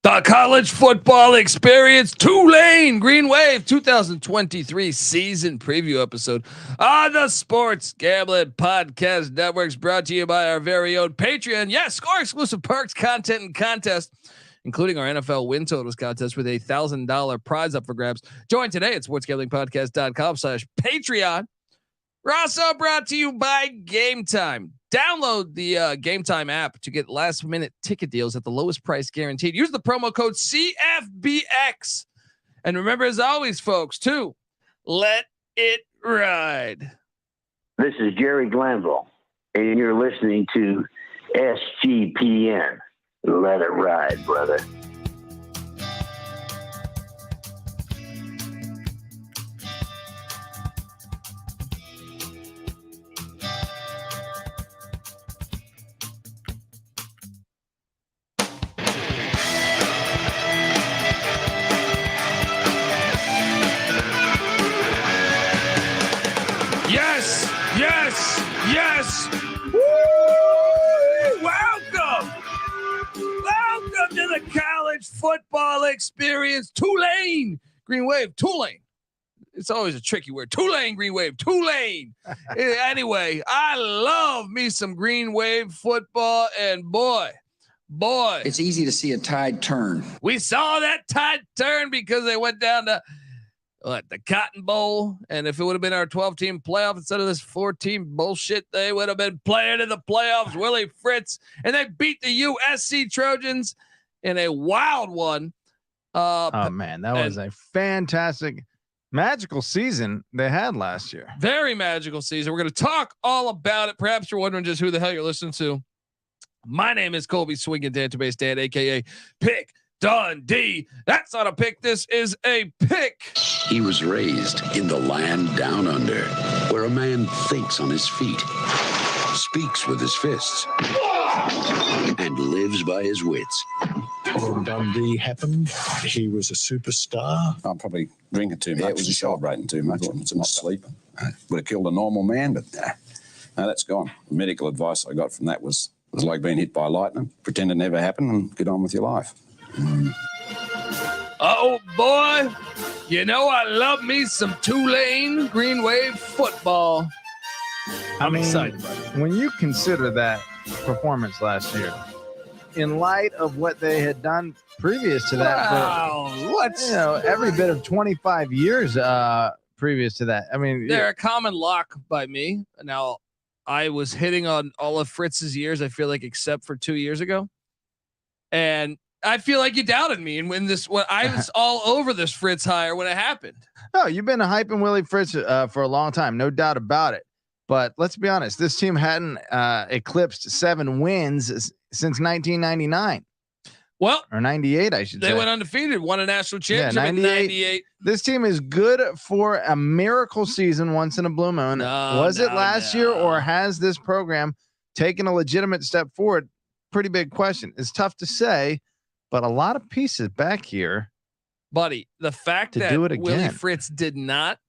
The college football experience, Tulane Green Wave 2023 season preview episode on the Sports Gambling Podcast Networks, brought to you by our very own Patreon. Yes, score exclusive perks, content, and contest, including our NFL win totals contest with $1,000 prize up for grabs. Join today at sportsgamblingpodcast.com/Patreon. We're also brought to you by Game Time. Download the Game Time app to get last minute ticket deals at the lowest price guaranteed. Use the promo code CFBX. And remember, as always, folks, to let it ride. This is Jerry Glanville, and you're listening to SGPN. Let it ride, brother. Yes. Woo! Welcome to the college football experience. Tulane Green Wave. Tulane. It's always a tricky word. Tulane Green Wave. Tulane. Anyway, I love me some Green Wave football, and boy, it's easy to see a tide turn. We saw that tide turn because they went down to the Cotton Bowl, and if it would have been our 12-team playoff instead of this 4-team bullshit, they would have been playing in the playoffs. Willie Fritz, and they beat the USC Trojans in a wild one. Oh man, that was a fantastic, magical season they had last year. Very magical season. We're going to talk all about it. Perhaps you're wondering just who the hell you're listening to. My name is Colby Swinging Database Dad, aka Pick Dundee. That's not a pick. This is a pick. He was raised in the land down under, where a man thinks on his feet, speaks with his fists, and lives by his wits. When Dundee happened, he was a superstar. I'm probably drinking too much. Yeah, it was celebrating too much. It was sleeping. Would have killed a normal man, but no, that's gone. The medical advice I got from that was like being hit by lightning. Pretend it never happened and get on with your life. Oh boy, you know I love me some Tulane Green Wave football. I'm excited about it. When you consider that performance last year, in light of what they had done previous to that, every bit of 25 years previous to that. I mean, they're a common lock by me. Now, I was hitting on all of Fritz's years, I feel like, except for 2 years ago. And I feel like you doubted me. And when I was all over this Fritz hire when it happened. No, you've been hyping Willie Fritz for a long time. No doubt about it. But let's be honest, this team hadn't eclipsed 7 wins since 1999. Well, or 98, I should say. They went undefeated, won a national championship in 98. This team is good for a miracle season once in a blue moon. Was it last year, or has this program taken a legitimate step forward? Pretty big question. It's tough to say, but a lot of pieces back here. Buddy, the fact that Willie Fritz did not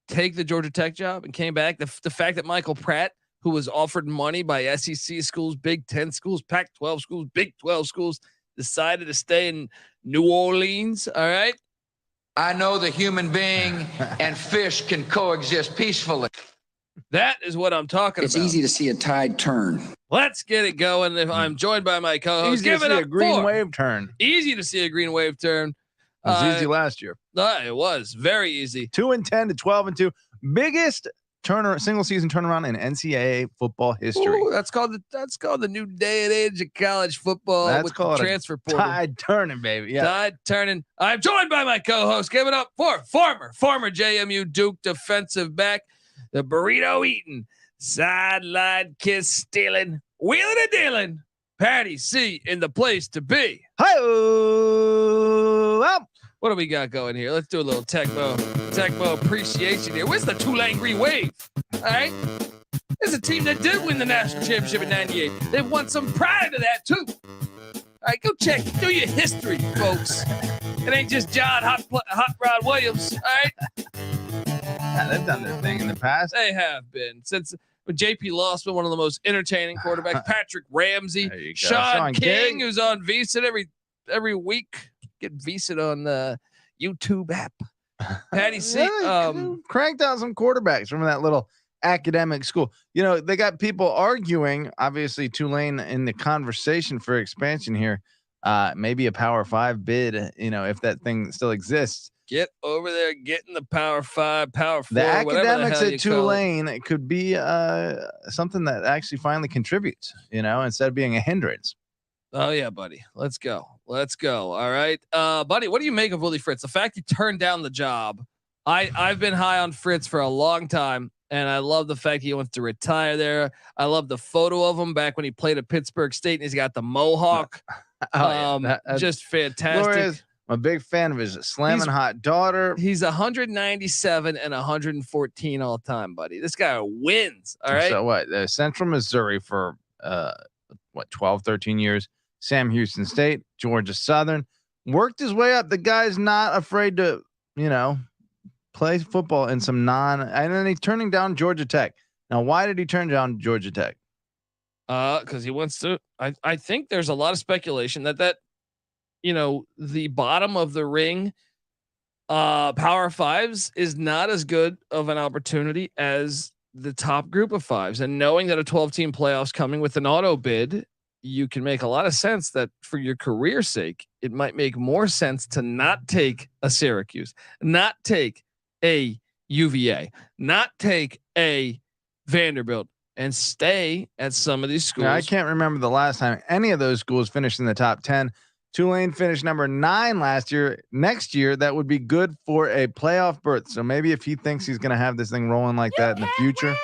take the Georgia Tech job and came back, the fact that Michael Pratt, who was offered money by SEC schools, Big 10 schools, Pac-12 schools, Big 12 schools, decided to stay in New Orleans. All right. I know the human being and fish can coexist peacefully. That is what I'm talking about. It's easy to see a tide turn. Let's get it going. If I'm joined by my co-host, give it a green wave turn. Easy to see a green wave turn. It was easy last year. It was very easy. 2-10 to 12-2. Biggest single season turnaround in NCAA football history. Ooh, that's called the new day and age of college football. That's called transfer portal. Tide turning, baby. Yeah. Tide turning. I'm joined by my co-host. Give it up for former JMU Duke defensive back, the burrito eating, sideline kiss stealing, wheeling and dealing, Patty C in the place to be. Hi-oh. What do we got going here? Let's do a little Tecmo appreciation here. Where's the Tulane Green Wave? All right. It's a team that did win the national championship in 98. They've won some prior to that, too. All right, go check. Do your history, folks. It ain't just John Hot Rod Williams. All right. Yeah, they've done their thing in the past. They have been. Since JP Losman, one of the most entertaining quarterbacks, Patrick Ramsey, Sean King, who's on Visa every every week. Get VSiT on the YouTube app. Patty C. Cranked out some quarterbacks from that little academic school. You know, they got people arguing, obviously Tulane in the conversation for expansion here. Maybe a Power 5 bid, you know, if that thing still exists. Get over there, get in the Power 5, Power 4. The academics at Tulane, it could be something that actually finally contributes, you know, instead of being a hindrance. Oh yeah, buddy. Let's go. All right. Buddy, what do you make of Willie Fritz? The fact he turned down the job. I've been high on Fritz for a long time, and I love the fact he wants to retire there. I love the photo of him back when he played at Pittsburgh State and he's got the mohawk. Just fantastic. Glorious. I'm a big fan of his slamming hot daughter. He's 197 and 114 all time, buddy. This guy wins. All right. So what? Central Missouri for 12, 13 years. Sam Houston State, Georgia Southern, worked his way up. The guy's not afraid to, you know, play football in some and then he's turning down Georgia Tech. Now, why did he turn down Georgia Tech? Because he wants to. I think there's a lot of speculation that you know, the bottom of the ring, Power 5s is not as good of an opportunity as the top group of 5s. And knowing that a 12-team playoffs coming with an auto bid, you can make a lot of sense that for your career's sake, it might make more sense to not take a Syracuse, not take a UVA, not take a Vanderbilt, and stay at some of these schools. Now, I can't remember the last time any of those schools finished in the top 10. Tulane finished number 9 last year. Next year, that would be good for a playoff berth. So maybe if he thinks he's going to have this thing rolling like that in the future,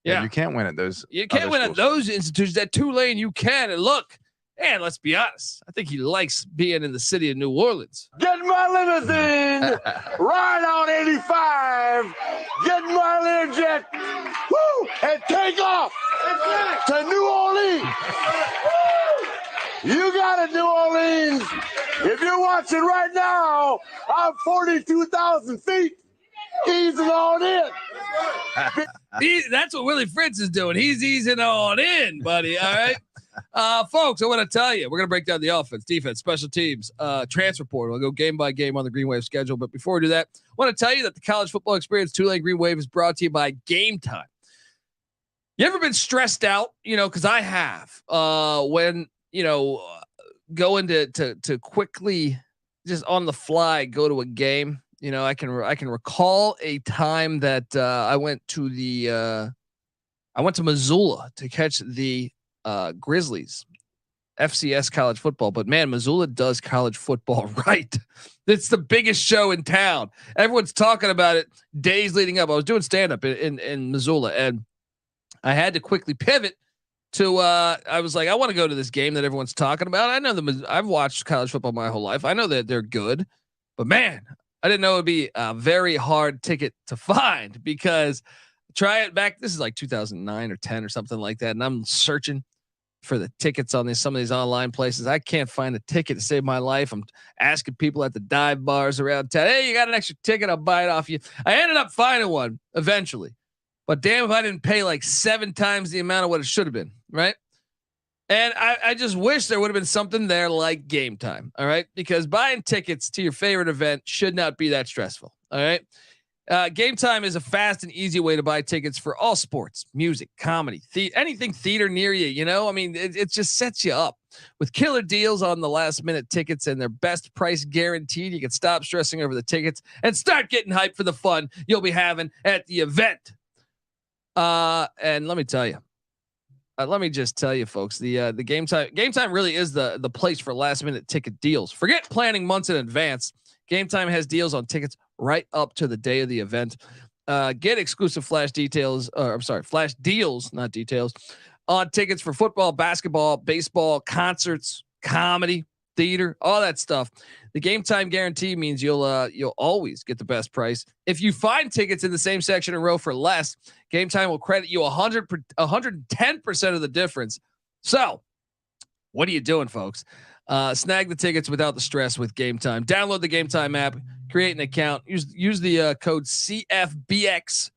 you can't win at those. You can't win at those institutions. At Tulane, you can. And look, and let's be honest, I think he likes being in the city of New Orleans. Get my limousine, ride on 85, get my Learjet, woo, and take off to New Orleans. You got it, New Orleans. If you're watching right now, I'm 42,000 feet. Easing on in. That's what Willie Fritz is doing. He's easing on in, buddy. All right. Folks, I want to tell you, we're going to break down the offense, defense, special teams, transfer portal. We'll go game by game on the Green Wave schedule. But before we do that, I want to tell you that the college football experience Tulane Green Wave is brought to you by Game Time. You ever been stressed out? You know, because I have. When you know, going to quickly just on the fly go to a game. You know, I can recall a time that I went to Missoula to catch the Grizzlies FCS college football. But man, Missoula does college football right. It's the biggest show in town. Everyone's talking about it days leading up. I was doing stand up in Missoula, and I had to quickly pivot to I was like, I want to go to this game that everyone's talking about. I know I've watched college football my whole life. I know that they're good, but man, I didn't know it'd be a very hard ticket to find because try it back. This is like 2009 or 10 or something like that. And I'm searching for the tickets on some of these online places. I can't find a ticket to save my life. I'm asking people at the dive bars around town, hey, you got an extra ticket? I'll buy it off you. I ended up finding one eventually, but damn if I didn't pay like 7 times the amount of what it should have been. Right. And I just wish there would have been something there like Game Time. All right. Because buying tickets to your favorite event should not be that stressful. All right. Game Time is a fast and easy way to buy tickets for all sports, music, comedy, anything theater near you. You know, I mean, it just sets you up with killer deals on the last minute tickets and their best price guaranteed. You can stop stressing over the tickets and start getting hyped for the fun you'll be having at the event. And let me tell you. Let me just tell you, folks, the Game Time really is the place for last minute ticket deals. Forget planning months in advance. Game Time has deals on tickets right up to the day of the event. Get exclusive flash deals, not details, on tickets for football, basketball, baseball, concerts, comedy, theater, all that stuff. The Game Time guarantee means you'll always get the best price. If you find tickets in the same section and row for less, Game Time will credit you 110% of the difference. So what are you doing, folks? Snag the tickets without the stress with Game Time. Download the Game Time app, create an account, use the code CFBX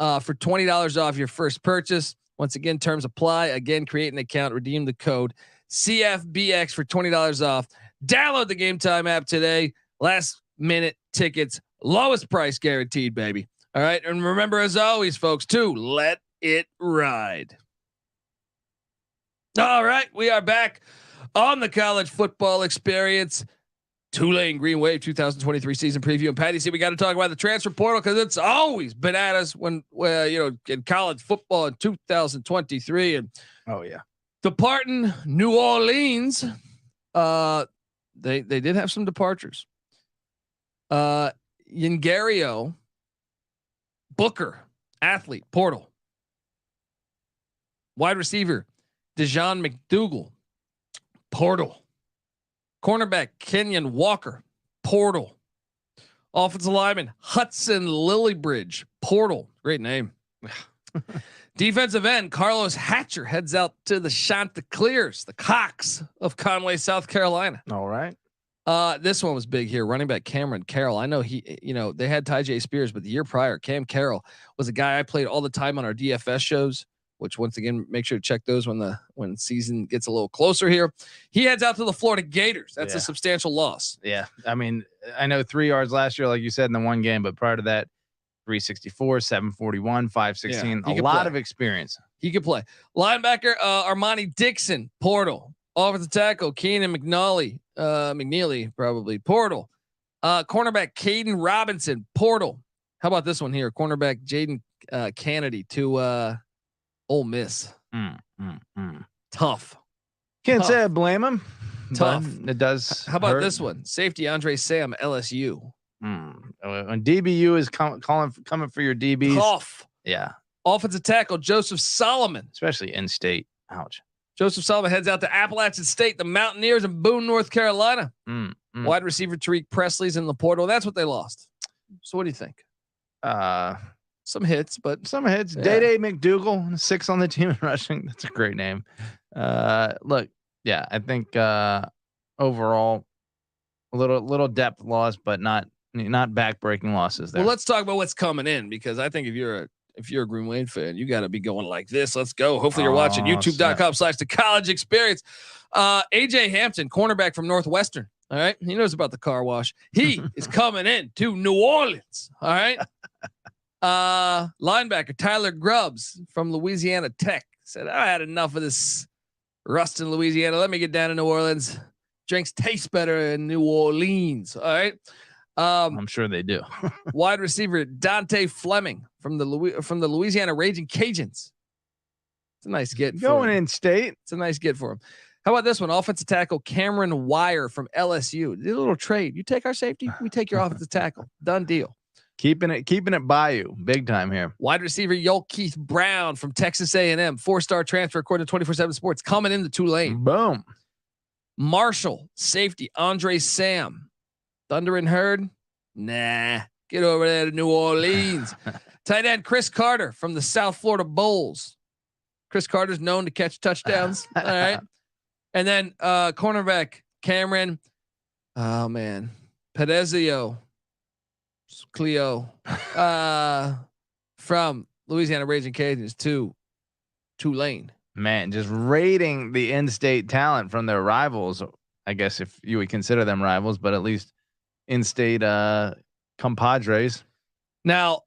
for $20 off your first purchase. Once again, terms apply. Again, create an account, redeem the code CFBX for $20 off. Download the Game Time app today. Last minute tickets, lowest price guaranteed, baby. All right. And remember, as always, folks, to let it ride. All right. We are back on the college football experience. Tulane Green Wave 2023 season preview. And Patty said we got to talk about the transfer portal because it's always bananas when in college football in 2023. And departing New Orleans, they did have some departures. Yangario, Booker, athlete, portal. Wide receiver, Dejon McDougal, portal. Cornerback, Kenyon Walker, portal. Offensive lineman, Hudson Lillybridge, portal. Great name. Defensive end, Carlos Hatcher heads out to the Chanticleers, the Cox of Conway, South Carolina. All right. This one was big here. Running back Cameron Carroll. I know they had Tyjae Spears, but the year prior, Cam Carroll was a guy I played all the time on our DFS shows, which once again, make sure to check those when season gets a little closer here. He heads out to the Florida Gators. That's a substantial loss. Yeah. I mean, I know 3 yards last year, like you said, in the one game, but prior to that, 364, 741, 516, a lot of experience. He could play. Linebacker, Armani Dixon, portal. Offensive tackle, Keenan McNeely, probably, portal. Cornerback, Caden Robinson, portal. How about this one here? Cornerback, Jaden Kennedy to Ole Miss. Tough. Can't say I blame him. Tough. It does. How about hurt. this one? Safety, Andre Sam, LSU. When DBU is coming for your DBs. Tough. Yeah. Offensive tackle, Joseph Solomon. Especially in state. Ouch. Joseph Solomon heads out to Appalachian State, the Mountaineers in Boone, North Carolina. Wide receiver Tariq Presley's in the portal. That's what they lost. So what do you think? Some hits, but some hits. Day McDougal, 6 on the team in rushing. That's a great name. Look, yeah, I think overall a little depth loss, but not backbreaking losses there. Well, let's talk about what's coming in, because I think if you're a Green Wave fan, you got to be going like this. Let's go. Hopefully you're watching youtube.com/the college experience. AJ Hampton, cornerback from Northwestern. All right. He knows about the car wash. He is coming in to New Orleans. All right. Linebacker Tyler Grubbs from Louisiana Tech said, I had enough of this rust in Louisiana. Let me get down to New Orleans. Drinks taste better in New Orleans. All right. I'm sure they do. Wide receiver Dante Fleming from the Louisiana Raging Cajuns. It's a nice get. Going in state. It's a nice get for him. How about this one? Offensive tackle Cameron Wire from LSU. Did a little trade. You take our safety, we take your offensive tackle. Done deal. Keeping it by you, big time here. Wide receiver Yoel Keith Brown from Texas A&M, 4-star transfer according to 24/7 Sports, coming into Tulane. Boom. Marshall safety Andre Sam. Thunder and Herd? Nah. Get over there to New Orleans. Tight end Chris Carter from the South Florida Bulls. Chris Carter's known to catch touchdowns. All right. And then cornerback Cameron. Oh man. Pedezio. Cleo. From Louisiana Raging Cajuns to Tulane. Man, just rating the in-state talent from their rivals. I guess if you would consider them rivals, but at least in-state compadres. Now,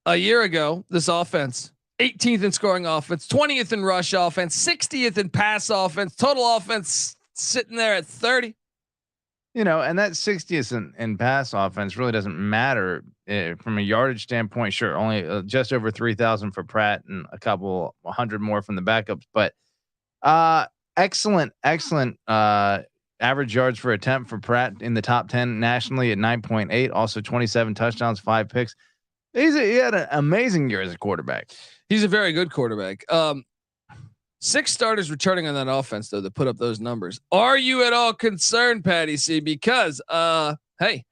a year ago, this offense, 18th in scoring offense, 20th in rush offense, 60th in pass offense, total offense sitting there at 30. You know, and that 60th in pass offense really doesn't matter from a yardage standpoint. Sure, only just over 3,000 for Pratt and a couple 100 more from the backups, but excellent average yards for attempt for Pratt in the top 10 nationally at 9.8. Also 27 touchdowns, 5 picks. He had an amazing year as a quarterback. He's a very good quarterback. 6 starters returning on that offense, though, that put up those numbers. Are you at all concerned, Patty C? Because, hey,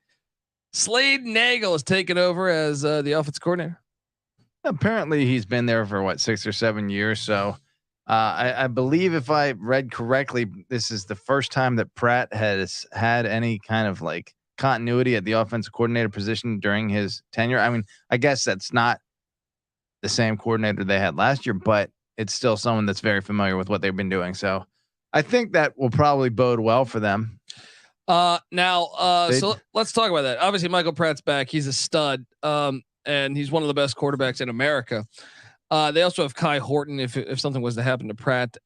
Slade Nagel is taking over as the offense coordinator. Apparently, he's been there for 6 or 7 years. So, I believe if I read correctly, this is the first time that Pratt has had any kind of continuity at the offensive coordinator position during his tenure. I mean, I guess that's not the same coordinator they had last year, but it's still someone that's very familiar with what they've been doing. So I think that will probably bode well for them. So let's talk about that. Obviously, Michael Pratt's back. He's a stud. And he's one of the best quarterbacks in America. They also have Kai Horton if something was to happen to Pratt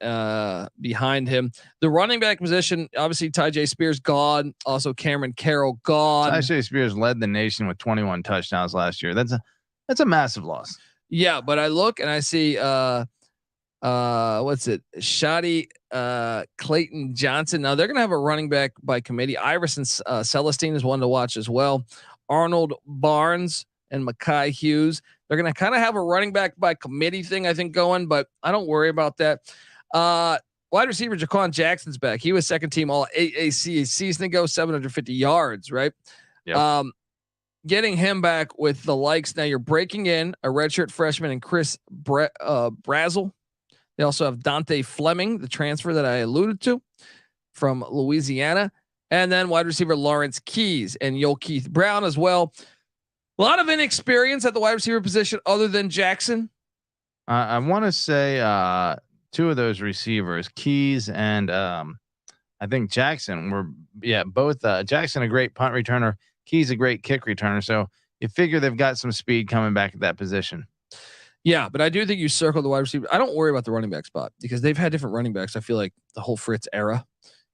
behind him. The running back position, obviously Tyjae Spears gone. Also Cameron Carroll gone. Tyjae Spears led the nation with 21 touchdowns last year. That's a massive loss. Yeah, but I look and I see what's it? Shaadie Clayton-Johnson. Now they're gonna have a running back by committee. Iverson Celestine is one to watch as well. Arnold Barnes and Mekhi Hughes. They're going to kind of have a running back by committee thing, I think, going, but I don't worry about that. Wide receiver Jha'Quan Jackson's back. He was second team all AAC a season ago, 750 yards, right? Yep. Getting him back with the likes. Now you're breaking in a redshirt freshman and Chris Brazzell. They also have Dante Fleming, the transfer that I alluded to from Louisiana. And then wide receiver Lawrence Keys and Keith Brown as well. A lot of inexperience at the wide receiver position other than Jackson. I want to say two of those receivers, Keys and I think Jackson, were both Jackson a great punt returner, Keys a great kick returner. So you figure they've got some speed coming back at that position. Yeah, but I do think you circle the wide receiver. I don't worry about the running back spot because they've had different running backs. I feel like the whole Fritz era,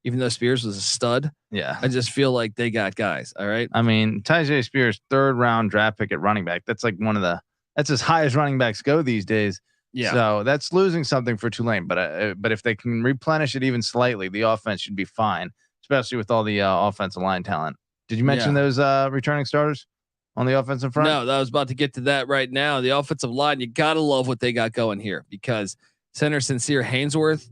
even though Spears was a stud. Yeah. I just feel like they got guys. All right. I mean, Tyjae Spears, 3rd round draft pick at running back. That's like that's as high as running backs go these days. Yeah. So that's losing something for Tulane, but if they can replenish it even slightly, the offense should be fine, especially with all the offensive line talent. Did you mention those returning starters on the offensive front? No, I was about to get to that right now. The offensive line, you got to love what they got going here because center Sincere Haynesworth,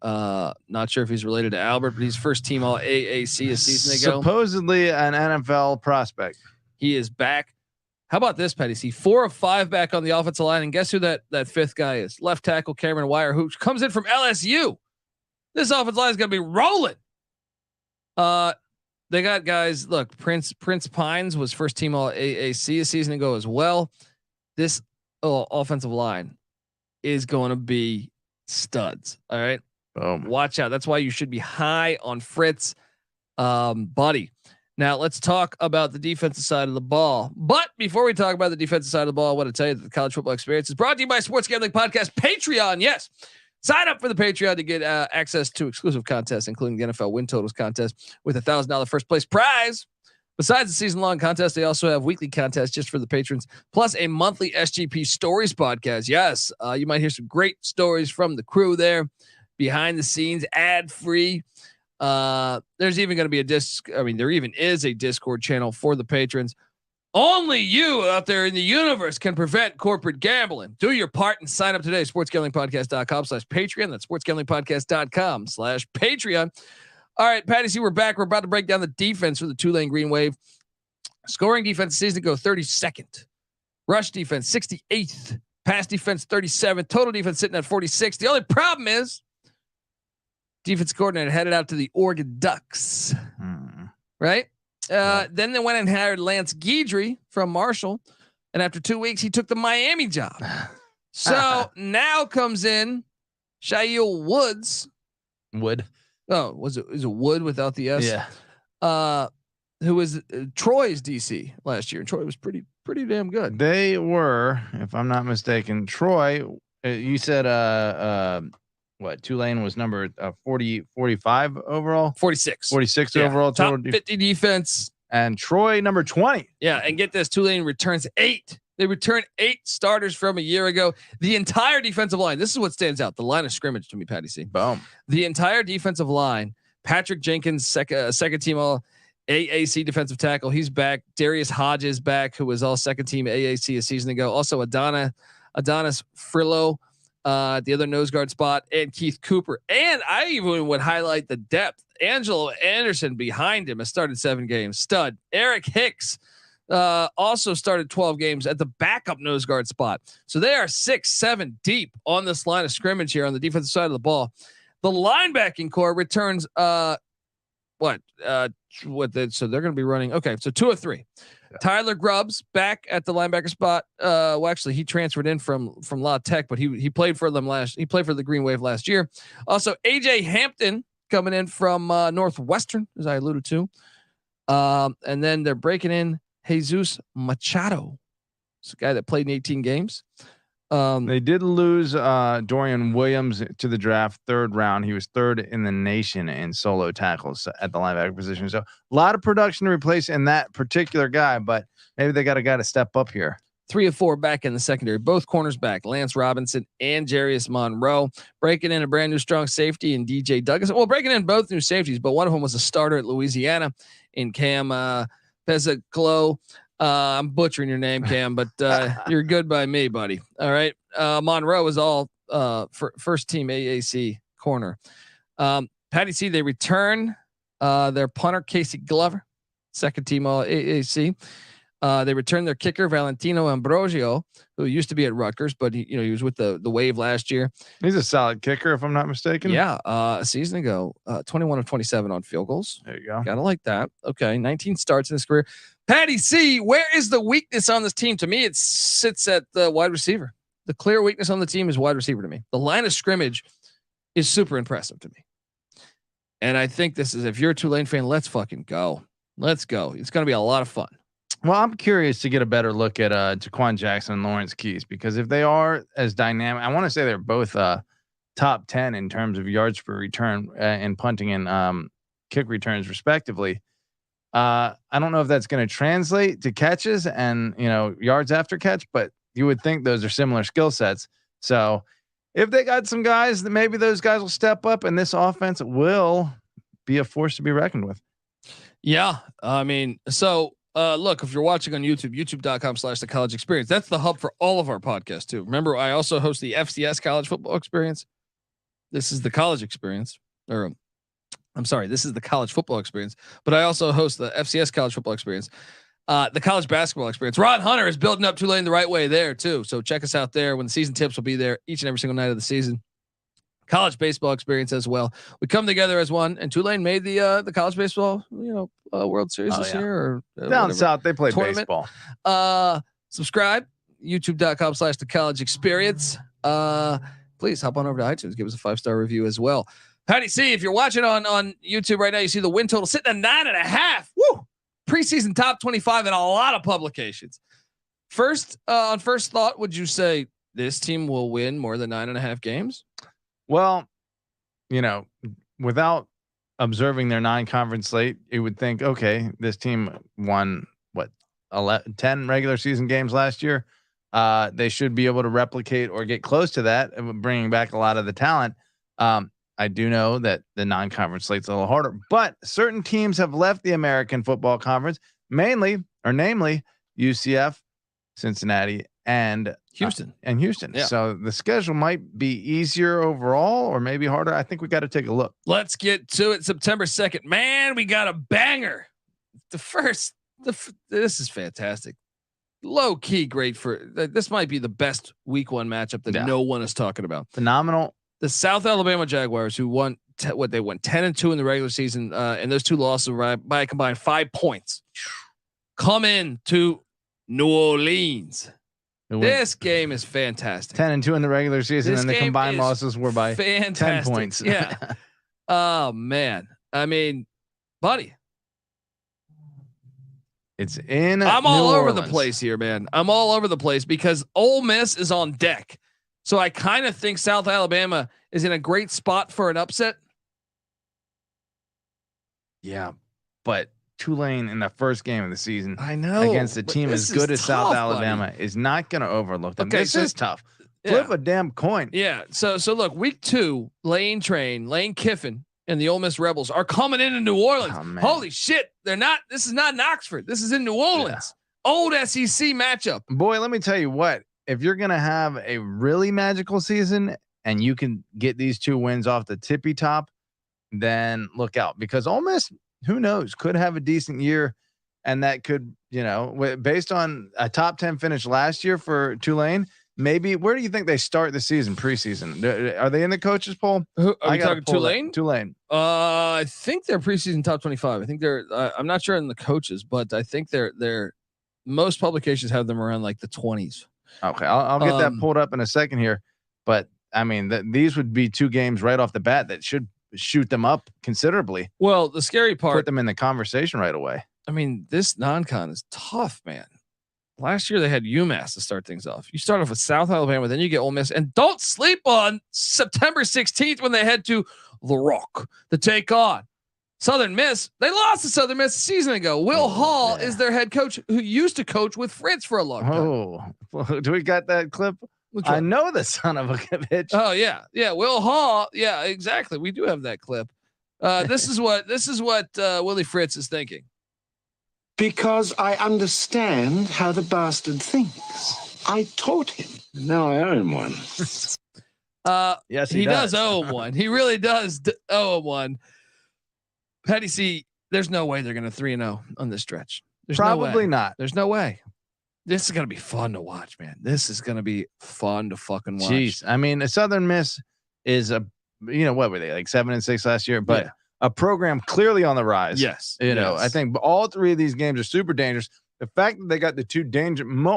not sure if he's related to Albert, but he's first team all AAC a season ago. Supposedly an NFL prospect. He is back. How about this, Petty? See 4 of 5 back on the offensive line. And guess who that 5th guy is? Left tackle Cameron Wire, who comes in from LSU. This offensive line is going to be rolling. They got guys. Look, Prince Pines was first team all AAC a season ago as well. This offensive line is going to be studs. All right. Watch out. That's why you should be high on Fritz, buddy. Now let's talk about the defensive side of the ball. But before we talk about the defensive side of the ball, I want to tell you that the college football experience is brought to you by Sports Gambling Podcast Patreon. Yes. Sign up for the Patreon to get access to exclusive contests, including the NFL win totals contest with $1,000 first place prize. Besides the season-long contest, they also have weekly contests just for the patrons, plus a monthly SGP Stories podcast. Yes, you might hear some great stories from the crew there, behind the scenes, ad-free. There's even going to be there even is a Discord channel for the patrons. Only you out there in the universe can prevent corporate gambling. Do your part and sign up today. sportsgamblingpodcast.com/Patreon. That's sportsgamblingpodcast.com/Patreon. All right, Patty, see, we're back. We're about to break down the defense for the Tulane Green Wave. Scoring defense season ago, 32nd. Rush defense, 68th. Pass defense, 37th. Total defense sitting at 46th. The only problem is defense coordinator headed out to the Oregon Ducks. Right? Then they went and hired Lance Guidry from Marshall. And after 2 weeks, he took the Miami job. So now comes in Shail Woods. Wood. Oh, is it Wood without the S? Yeah. Who was Troy's DC last year. And Troy was pretty damn good. They were, if I'm not mistaken, Troy, you said, Tulane was number 45 overall? 46 overall. Top 50 defense. And Troy number 20. Yeah. And get this, Tulane returns 8. They returned 8 starters from a year ago. The entire defensive line. This is what stands out. The line of scrimmage to me, Patty C. Boom. The entire defensive line. Patrick Jenkins, second team all AAC defensive tackle. He's back. Darius Hodges back, who was all second team AAC a season ago. Also Adonis Frillo, the other nose guard spot, and Keith Cooper. And I even would highlight the depth. Angelo Anderson behind him has started 7 games. Stud. Eric Hicks also started 12 games at the backup nose guard spot. So they are 6-7 deep on this line of scrimmage here on the defensive side of the ball. The linebacking core returns so they're going to be running. Okay. So 2 of 3. Yeah. Tyler Grubbs back at the linebacker spot. Actually he transferred in from La Tech, but he played for them he played for the Green Wave last year. Also AJ Hampton coming in from Northwestern, as I alluded to. And then they're breaking in Jesus Machado. It's a guy that played in 18 games. They did lose Dorian Williams to the draft, 3rd round. He was 3rd in the nation in solo tackles at the linebacker position. So a lot of production to replace in that particular guy, but maybe they got a guy to step up here. 3 of 4 back in the secondary, both corners back, Lance Robinson and Jarius Monroe, breaking in a brand new strong safety in DJ Douglas. Well, breaking in both new safeties, but one of them was a starter at Louisiana in Cam Pezzaclo. I'm butchering your name, Cam, but you're good by me, buddy. All right. Monroe is all first team AAC corner. Patty C, they return their punter, Casey Glover, second team all AAC. They returned their kicker, Valentino Ambrosio, who used to be at Rutgers, but he was with the Wave last year. He's a solid kicker, if I'm not mistaken. Yeah. A season ago, 21 of 27 on field goals. There you go. Gotta like that. Okay. 19 starts in his career. Patty C, where is the weakness on this team? To me, it sits at the wide receiver. The clear weakness on the team is wide receiver to me. The line of scrimmage is super impressive to me. And I think this is, if you're a Tulane fan, let's fucking go. Let's go. It's going to be a lot of fun. Well, I'm curious to get a better look at Jha'Quan Jackson and Lawrence Keys, because if they are as dynamic, I want to say they're both top 10 in terms of yards per return and punting and kick returns respectively. I don't know if that's going to translate to catches and, yards after catch, but you would think those are similar skill sets. So if they got some guys, that maybe those guys will step up and this offense will be a force to be reckoned with. Yeah. I mean, so look, if you're watching on YouTube, youtube.com/the college experience, that's the hub for all of our podcasts too. Remember, I also host the FCS college football experience. This is the college experience, or I'm sorry, this is the college football experience, but I also host the FCS college football experience, the college basketball experience. Rod Hunter is building up Tulane the right way there too. So check us out there when the season tips will be there each and every single night of the season. College baseball experience as well. We come together as one, and Tulane made the college baseball, World Series this year, or down south they play tournament. baseball. Subscribe, youtube.com/the college experience. Please hop on over to iTunes, give us a 5-star review as well. Patty C, if you're watching on YouTube right now, you see the win total sitting at 9.5. Woo! Preseason top 25 in a lot of publications. On first thought, would you say this team will win more than 9.5 games? Well, without observing their non-conference slate, you would think, okay, this team won 10 regular season games last year. They should be able to replicate or get close to that, bringing back a lot of the talent. I do know that the non-conference slate's a little harder, but certain teams have left the American Football Conference, namely UCF, Cincinnati, and Houston. Yeah. So the schedule might be easier overall, or maybe harder. I think we got to take a look. Let's get to it. September 2nd, man, we got a banger. This is fantastic. Low key, great this might be the best week 1 matchup that no one is talking about. Phenomenal. The South Alabama Jaguars, who won 10-2 in the regular season, and those 2 losses were by a combined 5 points, come in to New Orleans. This game is fantastic. 10-2 in the regular season, and the combined losses were by 10 points. Yeah. Oh man. I mean, buddy. I'm all over the place here, man. I'm all over the place because Ole Miss is on deck. So I kind of think South Alabama is in a great spot for an upset. Yeah, but Tulane in the first game of the season, I know, against a team as good as South Alabama, is not going to overlook them. This is tough. Flip a damn coin. Yeah. So look, week 2, Lane Kiffin, and the Ole Miss Rebels are coming into New Orleans. Oh, holy shit. They're not, this is not in Oxford. This is in New Orleans. Yeah. Old SEC matchup. Boy, let me tell you what, if you're going to have a really magical season and you can get these 2 wins off the tippy top, then look out, because Ole Miss, who knows, could have a decent year. And that could, based on a top 10 finish last year for Tulane, maybe. Where do you think they start the season preseason? Are they in the coaches poll? Are you talking Tulane? Tulane. I think they're preseason top 25. I think they're. I'm not sure in the coaches, but I think they're. Most publications have them around like the 20s. Okay, I'll get that pulled up in a second here, but I mean these would be 2 games right off the bat that should shoot them up considerably. Well, the scary part, put them in the conversation right away. I mean, this non-con is tough, man. Last year they had UMass to start things off. You start off with South Alabama, then you get Ole Miss, and don't sleep on September 16th when they head to The Rock to take on Southern Miss. They lost to Southern Miss a season ago. Will Hall is their head coach, who used to coach with Fritz for a long time. Oh, do we got that clip? I know the son of a bitch. Oh yeah, Will Hall. Yeah, exactly. We do have that clip. This is what Willie Fritz is thinking. Because I understand how the bastard thinks. I taught him. Now I owe him one. Yes, he does owe him one. He really does owe him one. Petty C, there's no way they're going to 3-0 on this stretch. There's probably not. There's no way. This is going to be fun to watch, man. This is going to be fun to fucking watch. Jeez. I mean, Southern Miss is what were they, like 7-6 last year? But a program clearly on the rise. Yes. I think all three of these games are super dangerous. The fact that they got the two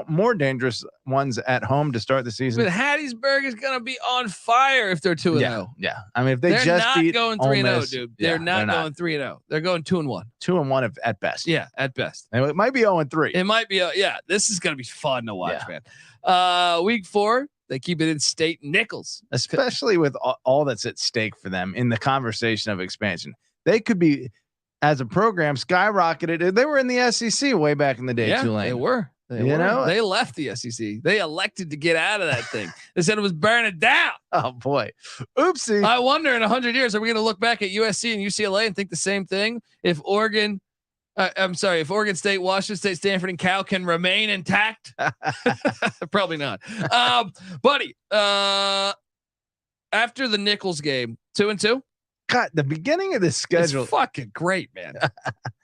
more dangerous ones at home to start the season. But Hattiesburg is going to be on fire if they're 2-0. Yeah. I mean, if they're just beat going 3-0, dude. They're not going 3-0. They're going 2-1. 2-1 at best. Yeah, at best. And it might be 0-3. It might be. This is going to be fun to watch, man. Week 4. They keep it in state Nichols, especially with all that's at stake for them in the conversation of expansion. They could be, as a program, skyrocketed. They were in the SEC way back in the day. Yeah, Tulane. they were. They left the SEC. They elected to get out of that thing. They said it was burning down. Oh boy, oopsie. I wonder in 100 years, are we going to look back at USC and UCLA and think the same thing? If Oregon State, Washington State, Stanford, and Cal can remain intact, probably not. Buddy, after the Nichols game, 2-2. God, the beginning of this schedule, it's fucking great, man.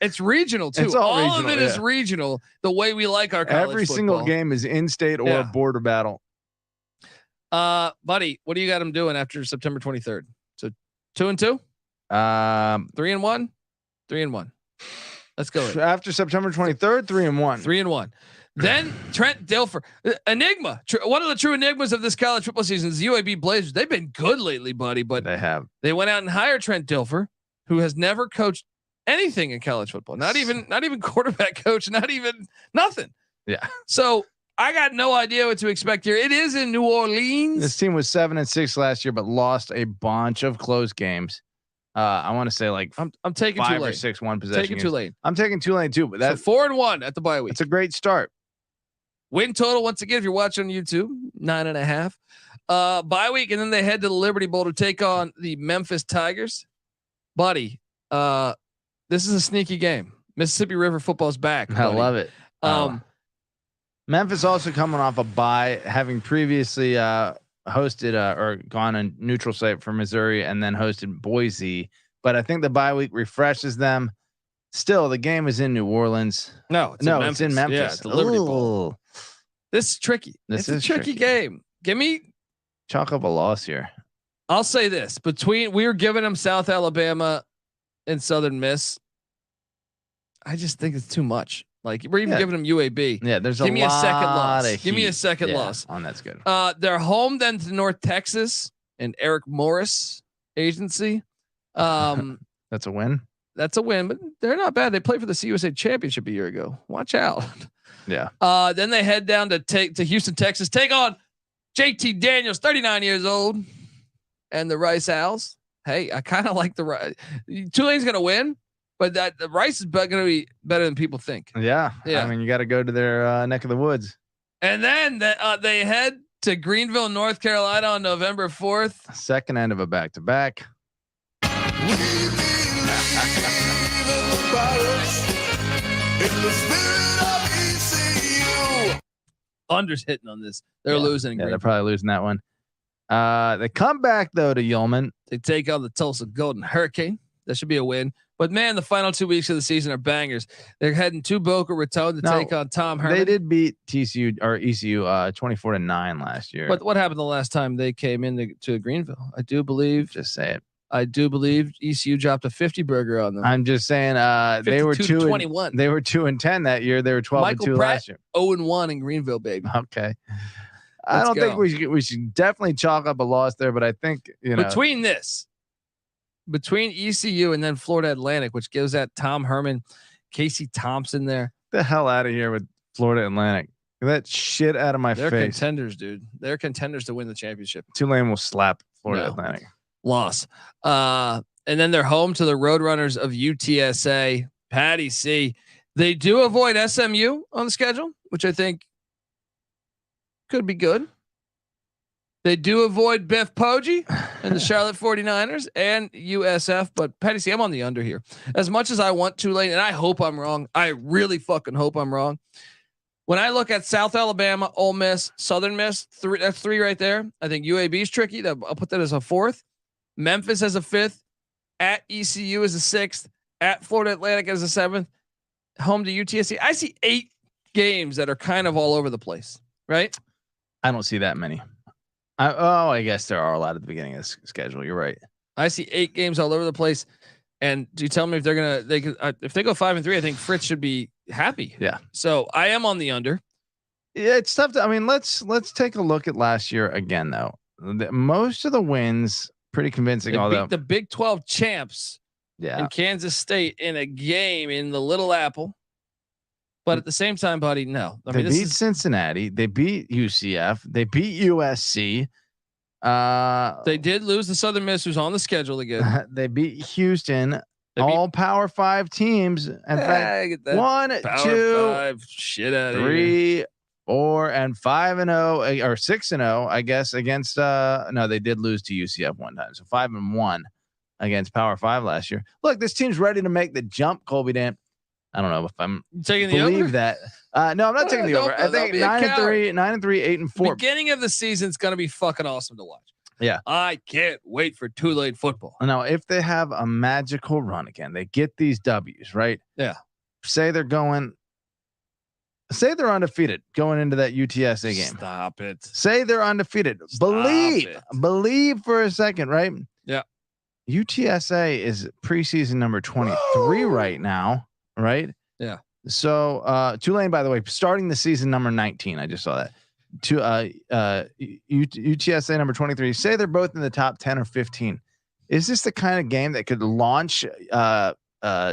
It's regional too. It's all regional, of it is regional. The way we like our college every football. Single game is in-state or a border battle. Buddy, what do you got them doing after September 23rd? So 2-2, 3-1, 3-1. Let's go. After September 23rd, 3-1, 3-1. Then Trent Dilfer, enigma, one of the true enigmas of this college football season is the UAB Blazers. They've been good lately, buddy, but they went out and hired Trent Dilfer, who has never coached anything in college football. Not even quarterback coach, not even nothing. Yeah. So I got no idea what to expect here. It is in New Orleans. This team was 7-6 last year, but lost a bunch of close games. I want to say like I'm taking 5 Tulane. or 6 one possession. Taking Tulane. I'm taking Tulane too, but that's 4-1 at the bye week. It's a great start. Win total once again, if you're watching on YouTube, 9.5. Bye week, and then they head to the Liberty Bowl to take on the Memphis Tigers. Buddy, this is a sneaky game. Mississippi River football's back. Buddy. I love it. Memphis also coming off a bye, having previously hosted or gone a neutral site for Missouri and then hosted Boise. But I think the bye week refreshes them. Still, the game is in New Orleans. It's in Memphis. Yeah, it's the Liberty Bowl. This is tricky. It's a tricky game. Give me chalk up a loss here. I'll say this: we were giving them South Alabama and Southern Miss. I just think it's too much. Like we're even giving them UAB. Yeah, there's Give me a second loss. Give me a second loss. That's good. They're home then to North Texas and Eric Morris agency. That's a win. That's a win, but they're not bad. They played for the CUSA Championship a year ago. Watch out. Yeah. Then they head down to Houston, Texas, take on JT Daniels, 39 years old, and the Rice Owls. Hey, I kind of like the Rice. Tulane's gonna win, but the Rice is going to be better than people think. Yeah. I mean, you got to go to their neck of the woods. And then they head to Greenville, North Carolina on November 4th. Second end of a back-to-back. Unders hitting on this. They're losing. Yeah, they're probably losing that one. They come back though to Yulman. They take on the Tulsa Golden Hurricane. That should be a win. But man, the final 2 weeks of the season are bangers. They're heading to Boca Raton to take on Tom Herman. They did beat TCU or ECU 24-9 last year. But what happened the last time they came into Greenville? I do believe. Just say it. I do believe ECU dropped a 50 burger on them. I'm just saying they were 2-21. They were 2-10 that year. They were 12-2 last year. 0-1 in Greenville, baby. Okay. I don't think we should definitely chalk up a loss there, but I think, between this, between ECU and then Florida Atlantic, which gives that Tom Herman, Casey Thompson there. The hell out of here with Florida Atlantic. Get that shit out of my They're face. contenders, dude. They're contenders to win the championship. Tulane will slap Florida Atlantic. Loss. And then they're home to the Roadrunners of UTSA. Patty C. They do avoid SMU on the schedule, which I think could be good. They do avoid Biff Poggi and the Charlotte 49ers and USF, but Patty C, I'm on the under here. As much as I want Tulane, and I hope I'm wrong, I really fucking hope I'm wrong. When I look at South Alabama, Ole Miss, Southern Miss, that's 3 right there. I think UAB is tricky. I'll put that as a 4th. Memphis as a 5th. At ECU as a 6th. At Florida Atlantic as a 7th. Home to UTSA. I see 8 games that are kind of all over the place, right? I don't see that many. I guess there are a lot at the beginning of the schedule. You're right. I see 8 games all over the place. And do you tell me if if they go 5-3, I think Fritz should be happy. Yeah. So I am on the under. Yeah, it's tough to. I mean, let's take a look at last year again, though. Most of the wins pretty convincing. They although beat the Big 12 champs, in Kansas State in a game in the Little Apple. But at the same time, buddy, no. They beat Cincinnati. They beat UCF. They beat USC. They did lose the Southern Miss, who's on the schedule again. They beat Houston. All Power 5 teams. In fact, 1, 2, shit out of 3, 4, and 5-0 or 6-0, I guess, against. No, they did lose to UCF one time, so 5-1 against Power 5 last year. Look, this team's ready to make the jump, Colby Dan. I don't know if I'm taking the over. That. No, I'm not taking the over. I think 9-3, 8-4. Beginning of the season is going to be fucking awesome to watch. Yeah, I can't wait for Tulane football. Now, if they have a magical run again, they get these W's, right? Yeah. Say they're undefeated going into that UTSA game. Stop it. Say they're undefeated. Believe for a second, right? Yeah. UTSA is preseason number 23 right now, right? Yeah. So Tulane, by the way, starting the season number 19. I just saw that. UTSA number 23. Say they're both in the top 10 or 15. Is this the kind of game that could launch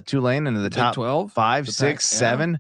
Tulane into the top 12, 5, 6, 7?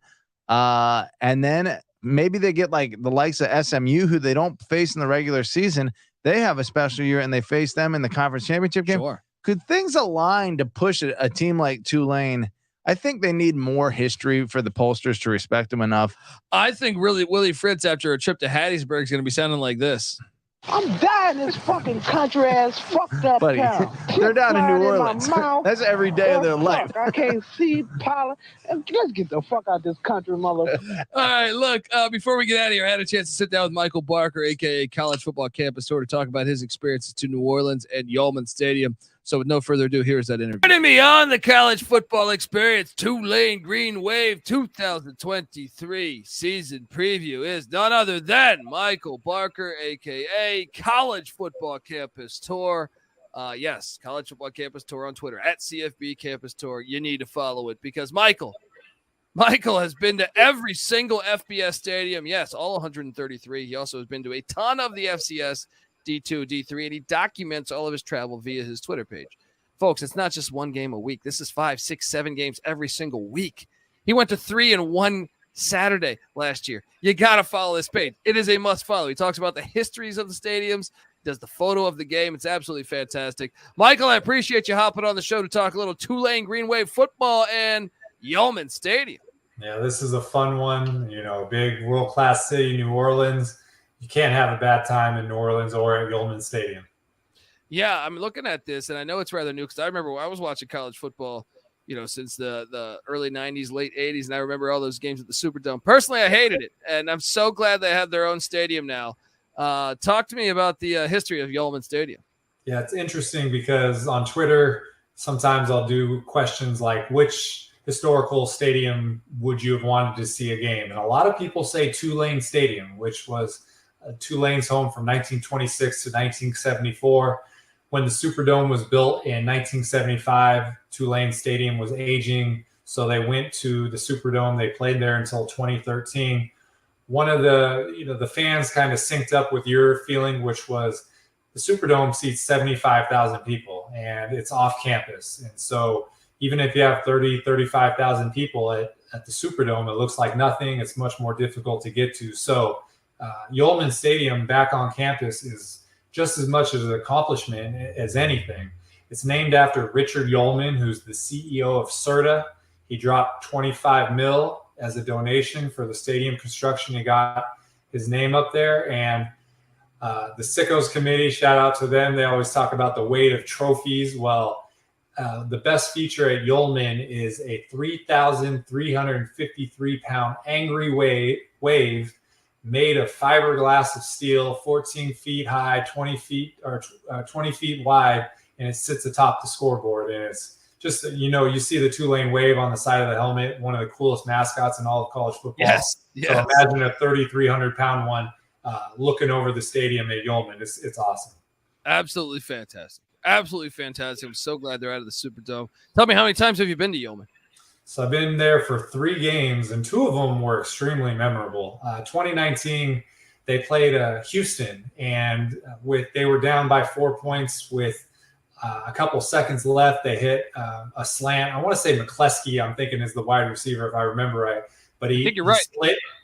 And then maybe they get like the likes of SMU, who they don't face in the regular season. They have a special year and they face them in the conference championship game. Sure. Could things align to push a team like Tulane? I think they need more history for the pollsters to respect them enough. I think really Willie Fritz after a trip to Hattiesburg is going to be sounding like this. I'm dying in this fucking country ass fucked up Buddy, town. they're down in New Orleans. That's every day of their life. I can't see pollen. Let's get the fuck out of this country, mother. All right, look, before we get out of here, I had a chance to sit down with Michael Barker, aka College Football Campus Tour, to talk about his experiences to New Orleans and Yulman Stadium. So with no further ado, here's that interview. Joining me on the College Football Experience Tulane Green Wave 2023 season preview is none other than Michael Barker, a.k.a. College Football Campus Tour. Yes, College Football Campus Tour on Twitter, at CFB Campus Tour. You need to follow it because Michael has been to every single FBS stadium. Yes, all 133. He also has been to a ton of the FCS D2, D3, and he documents all of his travel via his Twitter page. Folks, it's not just one game a week. This is 5, 6, 7 games every single week. He went to 3 in one Saturday last year. You got to follow this page. It is a must follow. He talks about the histories of the stadiums, does the photo of the game. It's absolutely fantastic. Michael, I appreciate you hopping on the show to talk a little Tulane Green Wave football and Yulman Stadium. Yeah, this is a fun one. You know, big world-class city, New Orleans. You can't have a bad time in New Orleans or at Yulman Stadium. Yeah, I'm looking at this, and I know it's rather new because I remember when I was watching college football, since the early 90s, late 80s, and I remember all those games at the Superdome. Personally, I hated it, and I'm so glad they have their own stadium now. Talk to me about the history of Yulman Stadium. Yeah, it's interesting because on Twitter, sometimes I'll do questions like, which historical stadium would you have wanted to see a game? And a lot of people say Tulane Stadium, which was Tulane's home from 1926 to 1974. When the Superdome was built in 1975, Tulane Stadium was aging, so they went to the Superdome. They played there until 2013. One of the fans kind of synced up with your feeling, which was the Superdome seats 75,000 people, and it's off campus. And so even if you have 35,000 people at the Superdome, it looks like nothing. It's much more difficult to get to. So Yulman Stadium back on campus is just as much of an accomplishment as anything. It's named after Richard Yulman, who's the CEO of CERTA. He dropped 25 mil as a donation for the stadium construction. He got his name up there. And the Sickos committee, shout out to them. They always talk about the weight of trophies. Well, the best feature at Yulman is a 3,353 pound angry wave made of fiberglass of steel, 14 feet high, 20 feet wide, and it sits atop the scoreboard. And it's just, you see the Tulane Wave on the side of the helmet, one of the coolest mascots in all of college football. Yes. So imagine a 3,300 pound one looking over the stadium at Yulman. It's awesome. Absolutely fantastic. Absolutely fantastic. I'm so glad they're out of the Superdome. Tell me, how many times have you been to Yulman? So I've been there for 3 games, and 2 of them were extremely memorable. 2019, they played Houston, and they were down by 4 points with a couple seconds left. They hit a slant. I want to say McCleskey, I'm thinking, is the wide receiver, if I remember right. But I think you're right.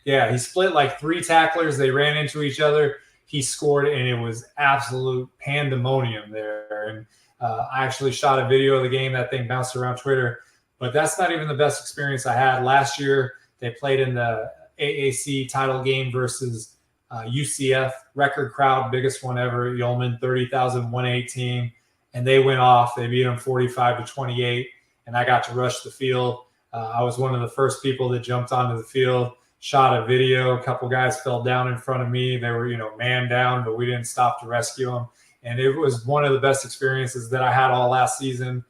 He split like 3 tacklers. They ran into each other. He scored, and it was absolute pandemonium there. And I actually shot a video of the game. That thing bounced around Twitter. But that's not even the best experience I had. Last year, they played in the AAC title game versus UCF. Record crowd, biggest one ever. Yulman, 30,118. And they went off. They beat them 45-28. And I got to rush the field. I was one of the first people that jumped onto the field, shot a video. A couple guys fell down in front of me. They were, man down, but we didn't stop to rescue them. And it was one of the best experiences that I had all last season.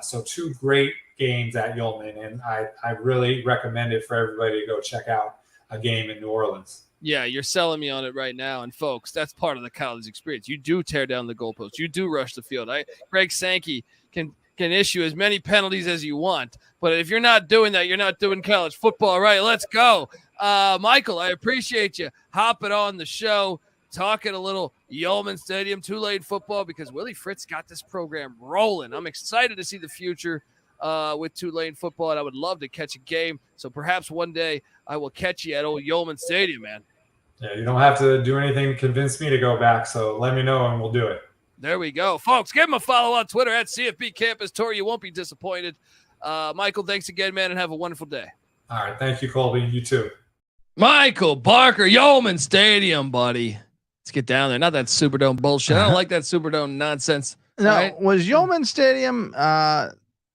So 2 great games at Yulman, and I really recommend it for everybody to go check out a game in New Orleans. Yeah, you're selling me on it right now. And folks, that's part of the college experience. You do tear down the goalpost. You do rush the field. Greg Sankey can issue as many penalties as you want, but if you're not doing that, you're not doing college football. All right, let's go. Michael, I appreciate you hopping on the show, talking a little Yulman Stadium, Tulane football, because Willie Fritz got this program rolling. I'm excited to see the future with Tulane football, and I would love to catch a game. So perhaps one day I will catch you at old Yulman Stadium, man. Yeah, you don't have to do anything to convince me to go back, so let me know and we'll do it. There we go. Folks, give him a follow on Twitter at CFB Campus Tour. You won't be disappointed. Michael, thanks again, man, and have a wonderful day. All right. Thank you, Colby. You too. Michael Barker, Yulman Stadium, buddy. Let's get down there. Not that Superdome bullshit. I don't like that Superdome nonsense. No, right? Was Yulman Stadium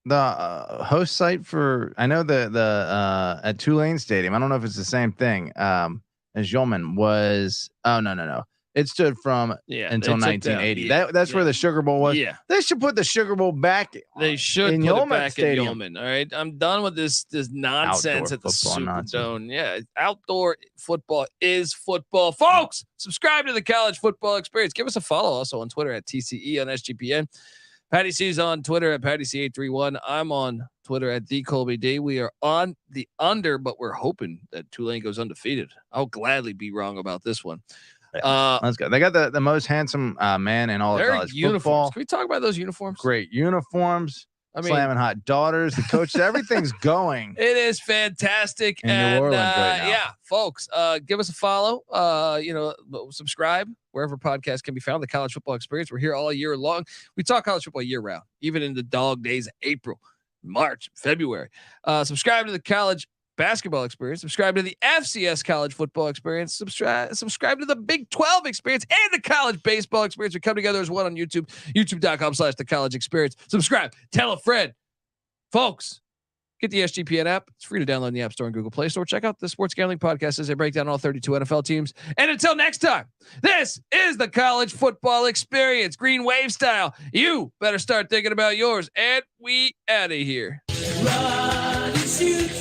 the host site for? I know the at Tulane Stadium. I don't know if it's the same thing as Yulman was. Oh no. It stood from until 1980. That's where the Sugar Bowl was. Yeah, they should put the Sugar Bowl back. They should in put Yulman it back Stadium. at Yulman. All right, I'm done with this nonsense at the Superdome. Yeah, outdoor football is football, folks. Subscribe to the College Football Experience. Give us a follow also on Twitter at TCE on SGPN. Patty C's on Twitter at Patty C831. I'm on Twitter at TheColbyD. We are on the under, but we're hoping that Tulane goes undefeated. I'll gladly be wrong about this one. Let's go. They got the most handsome man in all of college football. Can we talk about those uniforms? Great uniforms. I mean, slamming hot daughters, the coaches, everything's going. It is fantastic. In New Orleans right now. Yeah, folks, give us a follow. Subscribe wherever podcasts can be found. The College Football Experience. We're here all year long. We talk college football year round, even in the dog days of April, March, February. Subscribe to the College Basketball Experience. Subscribe to the FCS College Football Experience. Subscribe to the Big 12 Experience and the College Baseball Experience. We come together as one on YouTube, youtube.com/the College Experience. Subscribe. Tell a friend. Folks, get the SGPN app. It's free to download in the App Store and Google Play Store. Check out the Sports Gambling Podcast as they break down all 32 NFL teams. And until next time, this is the College Football Experience, Green Wave style. You better start thinking about yours. And we out of here. Run and shoot.